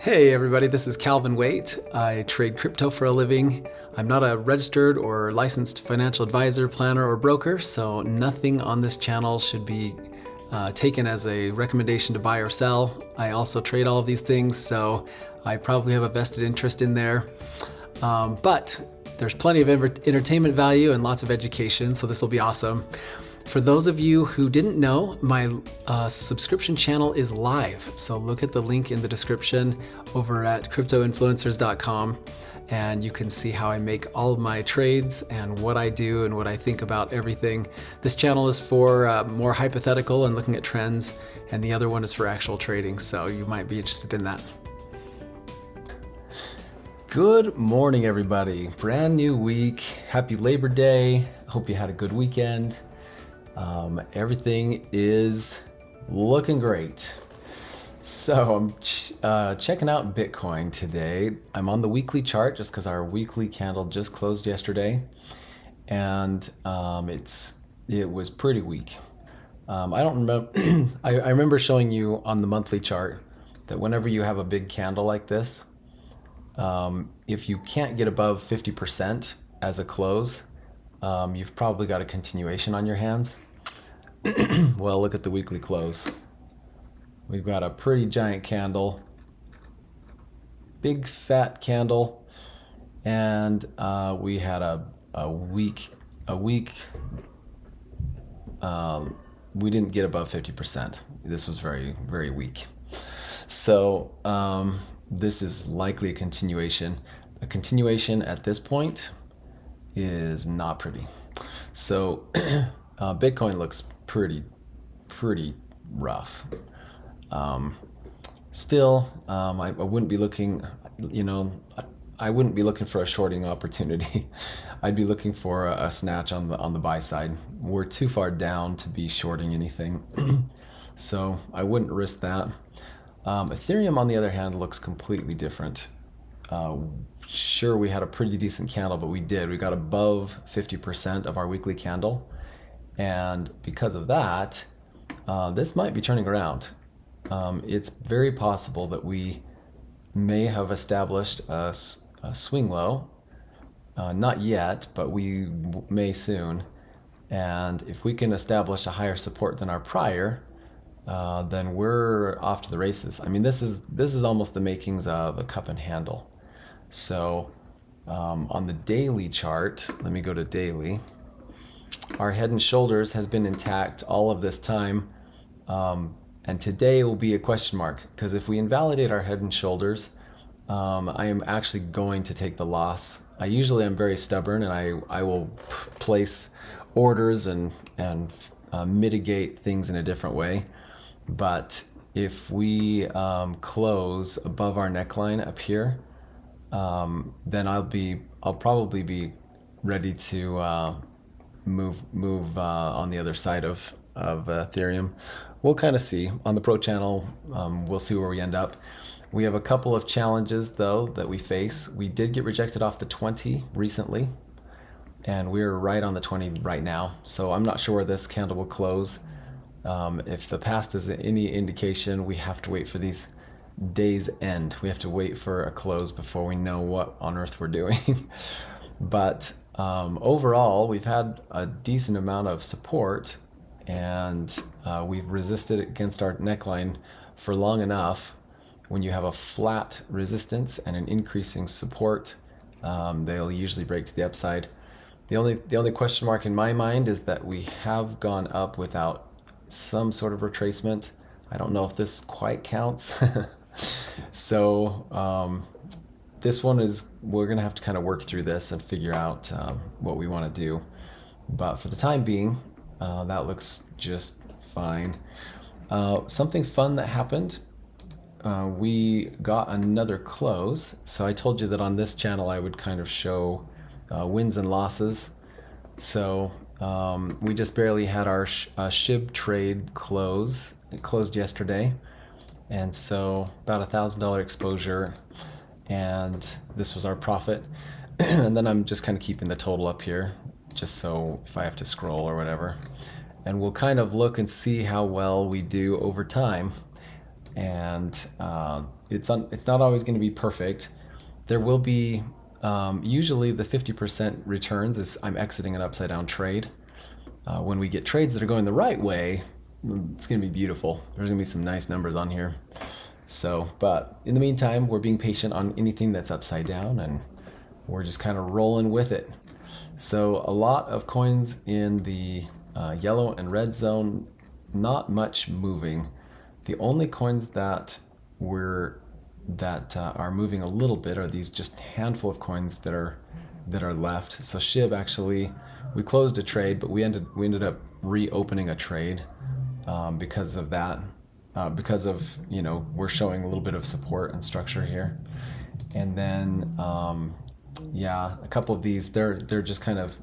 Hey everybody, this is Calvin Waite. I trade crypto for a living. I'm not a registered or licensed financial advisor, planner, or broker, so nothing on this channel should be taken as a recommendation to buy or sell. I also trade all of these things, so I probably have a vested interest in there. But there's plenty of entertainment value and lots of education, so this will be awesome. For those of you who didn't know, my subscription channel is live. So look at the link in the description over at cryptoinfluencers.com and you can see how I make all of my trades and what I do and what I think about everything. This channel is for more hypothetical and looking at trends, and the other one is for actual trading, so you might be interested in that. Good morning, everybody. Brand new week. Happy Labor Day. Hope you had a good weekend. Everything is looking great. So I'm checking out Bitcoin today. I'm on the weekly chart just because our weekly candle just closed yesterday, and it was pretty weak. I don't remember. I remember showing you on the monthly chart that whenever you have a big candle like this, if you can't get above 50% as a close, you've probably got a continuation on your hands. Well, look at the weekly close. We've got a pretty giant candle, big fat candle, and we had a week. We didn't get above 50%. This was very, very weak. So this is likely a continuation. A continuation at this point is not pretty. So Bitcoin looks pretty rough. Still, I wouldn't be looking, I wouldn't be looking for a shorting opportunity. I'd be looking for a snatch on the buy side. We're too far down to be shorting anything, so I wouldn't risk that. Ethereum, on the other hand, looks completely different. Sure, we had a pretty decent candle, but we got above 50% of our weekly candle. And because of that, this might be turning around. It's very possible that we may have established a swing low. Not yet, but we may soon. And if we can establish a higher support than our prior, then we're off to the races. I mean, this is almost the makings of a cup and handle. So on the daily chart, let me go to daily. Our head and shoulders has been intact all of this time, and today will be a question mark, because if we invalidate our head and shoulders, I am actually going to take the loss. I usually am very stubborn, and I will place orders and mitigate things in a different way. But if we close above our neckline up here, then I'll probably be ready to move on the other side of Ethereum. We'll kind of see on the pro channel. We'll see where we end up. We have a couple of challenges though that we face. We did get rejected off the 20 recently, and we're right on the 20 right now. So I'm not sure where this candle will close. If the past is any indication, we have to wait for these days end. We have to wait for a close before we know what on earth we're doing. But overall, we've had a decent amount of support, and we've resisted against our neckline for long enough. When you have a flat resistance and an increasing support, they'll usually break to the upside. The only question mark in my mind is that we have gone up without some sort of retracement. I don't know if this quite counts. So this one we're gonna have to kind of work through this and figure out what we want to do. But for the time being, that looks just fine. Something fun that happened, we got another close. So I told you that on this channel I would kind of show wins and losses. So we just barely had our SHIB trade close. It closed yesterday, and so about $1,000 exposure, and this was our profit. And then I'm just kind of keeping the total up here, just so if I have to scroll or whatever. And we'll kind of look and see how well we do over time. and it's not always going to be perfect. There will be usually the 50% returns is I'm exiting an upside down trade. When we get trades that are going the right way, it's going to be beautiful. There's going to be some nice numbers on here. So, but in the meantime, we're being patient on anything that's upside down, and we're just kind of rolling with it. So a lot of coins in the yellow and red zone, not much moving. The only coins that are moving a little bit are these just handful of coins that are left. So SHIB, actually, we closed a trade, but we ended up reopening a trade because of that. Because of, we're showing a little bit of support and structure here. And then a couple of these, they're just kind of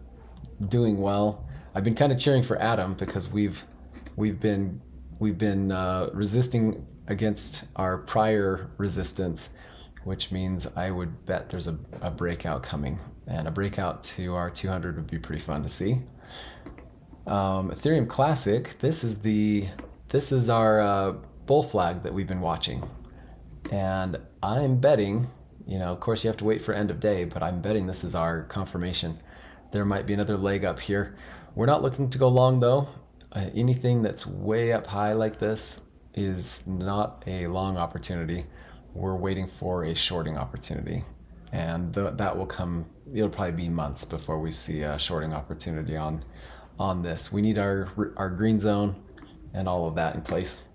doing well. I've been kind of cheering for Atom because we've been resisting against our prior resistance, which means I would bet there's a breakout coming, and a breakout to our 200 would be pretty fun to see. Ethereum Classic, this is our bull flag that we've been watching, and I'm betting, of course you have to wait for end of day, but I'm betting this is our confirmation. There might be another leg up here. We're not looking to go long though. Anything that's way up high like this is not a long opportunity. We're waiting for a shorting opportunity, and that will come. It'll probably be months before we see a shorting opportunity on this. We need our green zone and all of that in place.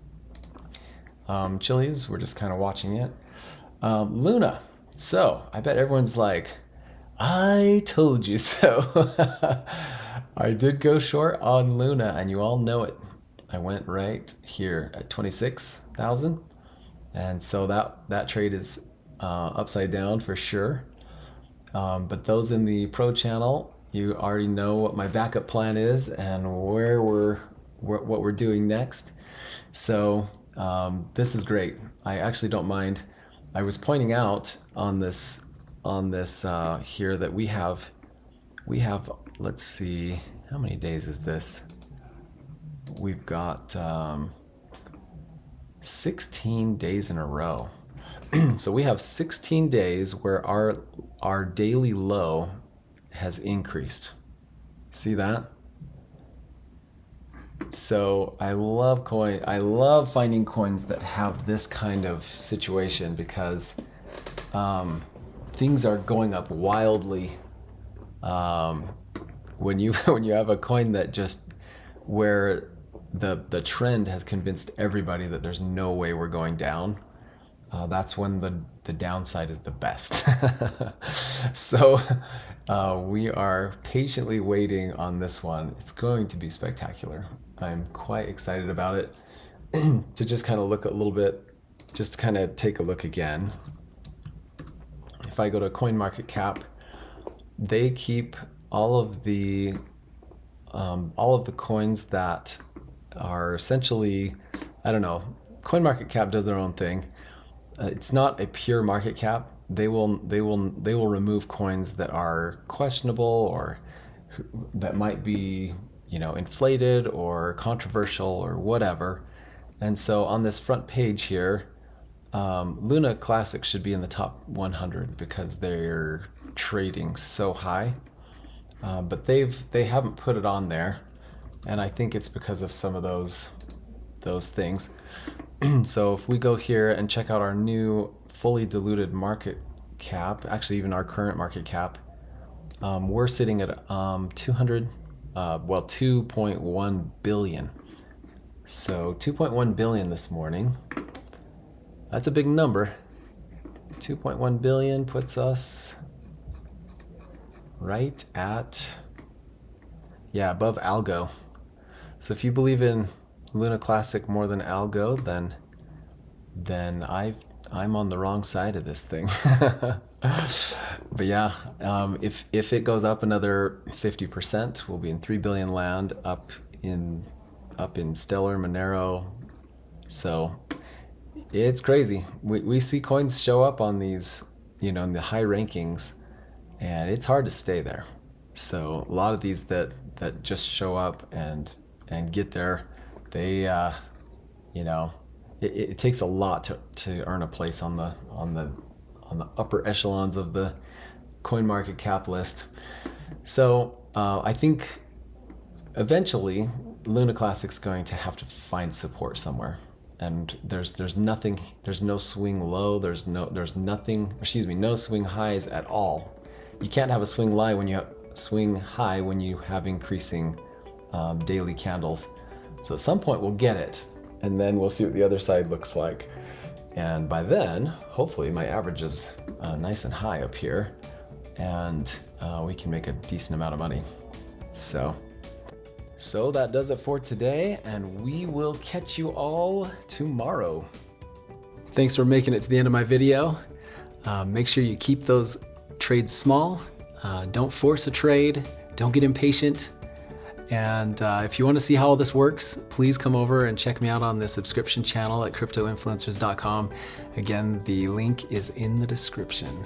Chili's, we're just kind of watching it. Luna. So I bet everyone's like, I told you so. I did go short on Luna, and you all know it. I went right here at 26,000, and so that trade is upside down for sure. But those in the pro channel, you already know what my backup plan is and what we're doing next. So this is great. I actually don't mind. I was pointing out on this here that we have, let's see, how many days is this? We've got 16 days in a row. So we have 16 days where our daily low has increased. See that? So I love finding coins that have this kind of situation, because things are going up wildly. When you have a coin that just where the trend has convinced everybody that there's no way we're going down, that's when the downside is the best. So we are patiently waiting on this one. It's going to be spectacular. I'm quite excited about it. To just kind of look a little bit, just kind of take a look again. If I go to CoinMarketCap, they keep all of the coins that are essentially, I don't know, CoinMarketCap does their own thing. It's not a pure market cap. They will remove coins that are questionable or that might be, inflated or controversial or whatever. And so on this front page here, Luna Classic should be in the top 100 because they're trading so high. But they haven't put it on there, and I think it's because of some of those things. So if we go here and check out our new fully diluted market cap, actually even our current market cap, we're sitting at 2.1 billion. So 2.1 billion this morning. That's a big number. 2.1 billion puts us right at, above Algo. So if you believe in Luna Classic more than Algo, then I'm on the wrong side of this thing. But yeah, if it goes up another 50%, we'll be in 3 billion land up in Stellar, Monero. So it's crazy. We see coins show up on these, in the high rankings, and it's hard to stay there. So a lot of these that just show up and get there, they, it takes a lot to earn a place on the upper echelons of the coin market cap list. So I think eventually Luna Classic's going to have to find support somewhere. And there's no swing low, there's no swing highs at all. You can't have a swing high when you have increasing daily candles. So at some point we'll get it, and then we'll see what the other side looks like. And by then, hopefully my average is nice and high up here, and we can make a decent amount of money. So that does it for today, and we will catch you all tomorrow. Thanks for making it to the end of my video. Make sure you keep those trades small. Don't force a trade. Don't get impatient. And if you want to see how all this works, please come over and check me out on the subscription channel at cryptoinfluencers.com. Again, the link is in the description.